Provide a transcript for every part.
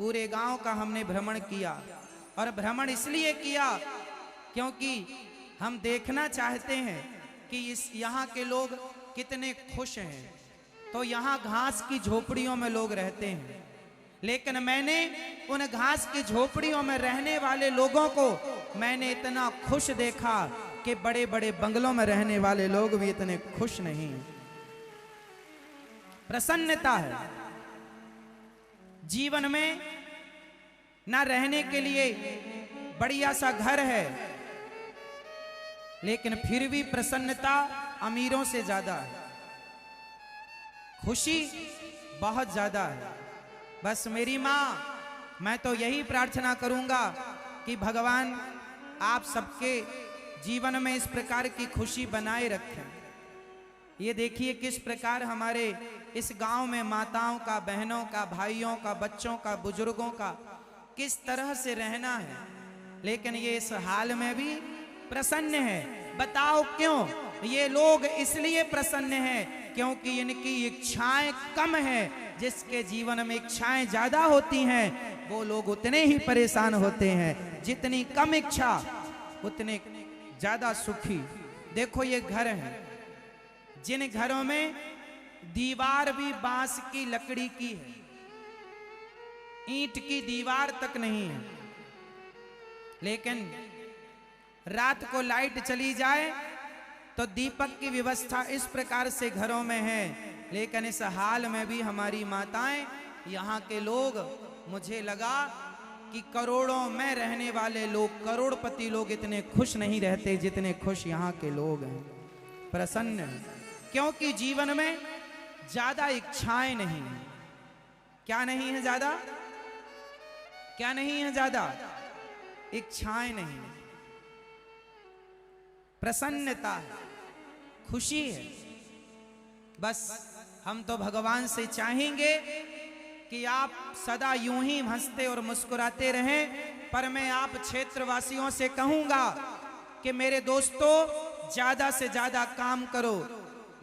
पूरे गांव का हमने भ्रमण किया, और भ्रमण इसलिए किया क्योंकि हम देखना चाहते हैं कि यहाँ के लोग कितने खुश हैं। तो यहाँ घास की झोपड़ियों में लोग रहते हैं, लेकिन मैंने उन घास की झोपड़ियों में रहने वाले लोगों को मैंने इतना खुश देखा कि बड़े बड़े बंगलों में रहने वाले लोग भी इतने खुश नहीं हैं। प्रसन्नता है जीवन में, ना रहने के लिए बढ़िया सा घर है, लेकिन फिर भी प्रसन्नता अमीरों से ज्यादा है, खुशी बहुत ज्यादा है। बस मेरी माँ, मैं तो यही प्रार्थना करूंगा कि भगवान आप सबके जीवन में इस प्रकार की खुशी बनाए रखें। ये देखिए किस प्रकार हमारे इस गांव में माताओं का, बहनों का, भाइयों का, बच्चों का, बुजुर्गों का किस तरह से रहना है, लेकिन ये इस हाल में भी प्रसन्न है। बताओ क्यों? ये लोग इसलिए प्रसन्न हैं क्योंकि इनकी इच्छाएं कम हैं। जिसके जीवन में इच्छाएं ज्यादा होती हैं वो लोग उतने ही परेशान होते हैं, जितनी कम इच्छा उतने ज्यादा सुखी। देखो ये घर हैं, जिन घरों में दीवार भी बांस की लकड़ी की है, ईंट की दीवार तक नहीं है, लेकिन रात को लाइट चली जाए तो दीपक की व्यवस्था इस प्रकार से घरों में है। लेकिन इस हाल में भी हमारी माताएं, यहाँ के लोग, मुझे लगा कि करोड़ों में रहने वाले लोग, करोड़पति लोग इतने खुश नहीं रहते जितने खुश यहाँ के लोग हैं, प्रसन्न हैं। क्योंकि जीवन में ज्यादा इच्छाएं नहीं है। क्या नहीं है ज्यादा? क्या नहीं है ज्यादा? इच्छाएं नहीं है, प्रसन्नता है, खुशी है। बस हम तो भगवान से चाहेंगे कि आप सदा यूं ही हंसते और मुस्कुराते रहें। पर मैं आप क्षेत्रवासियों से कहूंगा कि मेरे दोस्तों, ज्यादा से ज्यादा काम करो,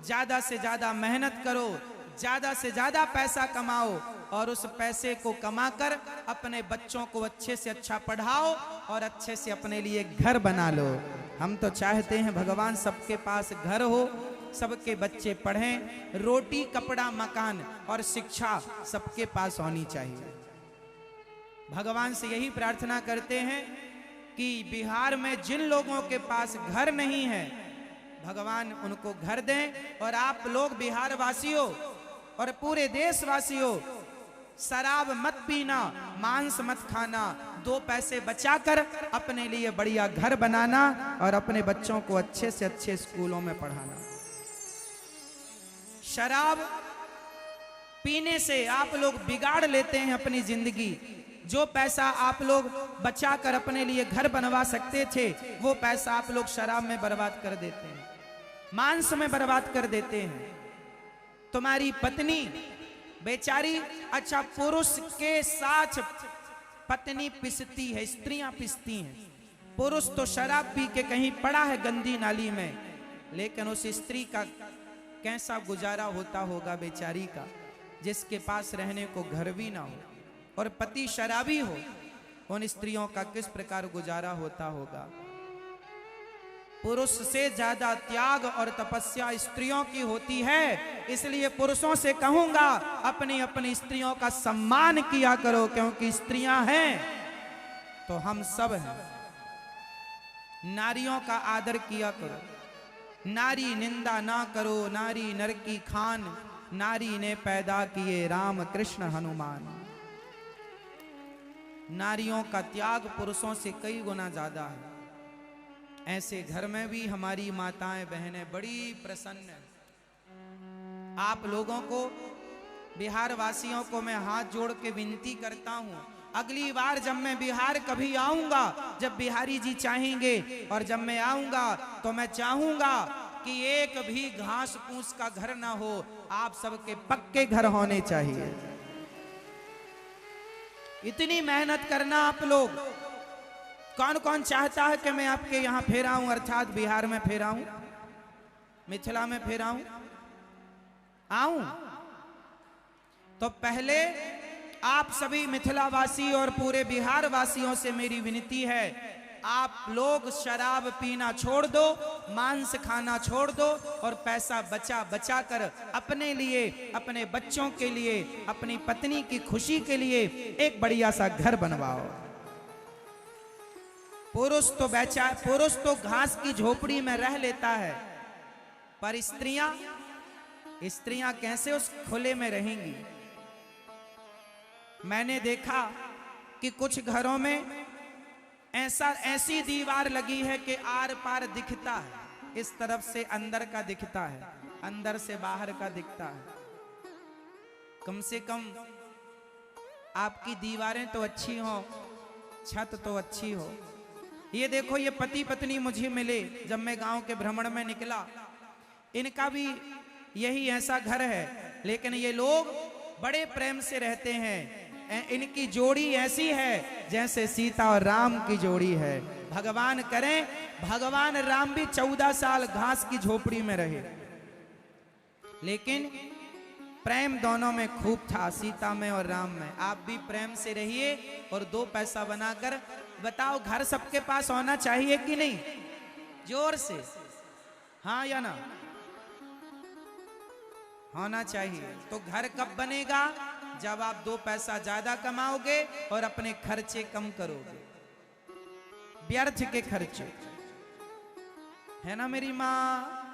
ज्यादा से ज्यादा मेहनत करो, ज्यादा से ज्यादा पैसा कमाओ, और उस पैसे को कमाकर अपने बच्चों को अच्छे से अच्छा पढ़ाओ और अच्छे से अपने लिए घर बना लो। हम तो चाहते हैं भगवान सबके पास घर हो, सबके बच्चे पढ़ें, रोटी, कपड़ा, मकान और शिक्षा सबके पास होनी चाहिए। भगवान से यही प्रार्थना करते हैं कि बिहार में जिन लोगों के पास घर नहीं है, भगवान उनको घर दें। और आप लोग बिहार वासियों और पूरे देशवासियों, शराब मत पीना, मांस मत खाना, 2 पैसे बचाकर अपने लिए बढ़िया घर बनाना और अपने बच्चों को अच्छे से अच्छे स्कूलों में पढ़ाना। शराब पीने से आप लोग बिगाड़ लेते हैं अपनी जिंदगी। जो पैसा आप लोग बचाकर अपने लिए घर बनवा सकते थे, वो पैसा आप लोग शराब में बर्बाद कर देते हैं, मांस में बर्बाद कर देते हैं। तुम्हारी पत्नी बेचारी, अच्छा पुरुष के साथ पत्नी पिसती है, स्त्रियां पिसती हैं। पुरुष तो शराब पी के कहीं पड़ा है गंदी नाली में, लेकिन उस स्त्री का कैसा गुजारा होता होगा बेचारी का, जिसके पास रहने को घर भी ना हो और पति शराबी हो। उन स्त्रियों का किस प्रकार गुजारा होता होगा। पुरुष से ज्यादा त्याग और तपस्या स्त्रियों की होती है। इसलिए पुरुषों से कहूंगा, अपनी अपनी स्त्रियों का सम्मान किया करो, क्योंकि स्त्रियां हैं तो हम सब हैं। नारियों का आदर किया करो, नारी निंदा ना करो, नारी नर की खान, नारी ने पैदा किए राम कृष्ण हनुमान। नारियों का त्याग पुरुषों से कई गुना ज्यादा है। ऐसे घर में भी हमारी माताएं बहनें बड़ी प्रसन्न हैं। आप लोगों को, बिहार वासियों को मैं हाथ जोड़ के विनती करता हूं, अगली बार जब मैं बिहार कभी आऊंगा, जब बिहारी जी चाहेंगे, और जब मैं आऊंगा तो मैं चाहूंगा कि एक भी घास फूस का घर ना हो, आप सबके पक्के घर होने चाहिए। इतनी मेहनत करना आप लोग। कौन कौन चाहता है कि मैं आपके यहां फिर आऊं, अर्थात बिहार में फिर आऊं, मिथिला में फिर आऊं? तो पहले आप सभी मिथिलावासी और पूरे बिहार वासियों से मेरी विनती है, आप लोग शराब पीना छोड़ दो, मांस खाना छोड़ दो और पैसा बचा बचा कर अपने लिए, अपने बच्चों के लिए, अपनी पत्नी की खुशी के लिए एक बढ़िया सा घर बनवाओ। पुरुष तो घास की झोपड़ी में रह लेता है, पर स्त्रियां कैसे उस खुले में रहेंगी। मैंने देखा कि कुछ घरों में ऐसी दीवार लगी है कि आर पार दिखता है, इस तरफ से अंदर का दिखता है, अंदर से बाहर का दिखता है। कम से कम आपकी दीवारें तो अच्छी हो, छत तो अच्छी हो। ये देखो, ये पति पत्नी मुझे मिले जब मैं गांव के भ्रमण में निकला, इनका भी यही ऐसा घर है, लेकिन ये लोग बड़े प्रेम से रहते हैं। इनकी जोड़ी ऐसी है जैसे सीता और राम की जोड़ी है। भगवान करें भगवान राम भी 14 साल घास की झोपड़ी में रहे, लेकिन प्रेम दोनों में खूब था, सीता में और राम में। आप भी प्रेम से रहिए और 2 पैसा बनाकर बताओ, घर सबके पास होना चाहिए कि नहीं? जोर से हाँ या ना? होना चाहिए। तो घर कब बनेगा? जब आप 2 पैसा ज्यादा कमाओगे और अपने खर्चे कम करोगे, व्यर्थ के खर्चे, है ना मेरी माँ?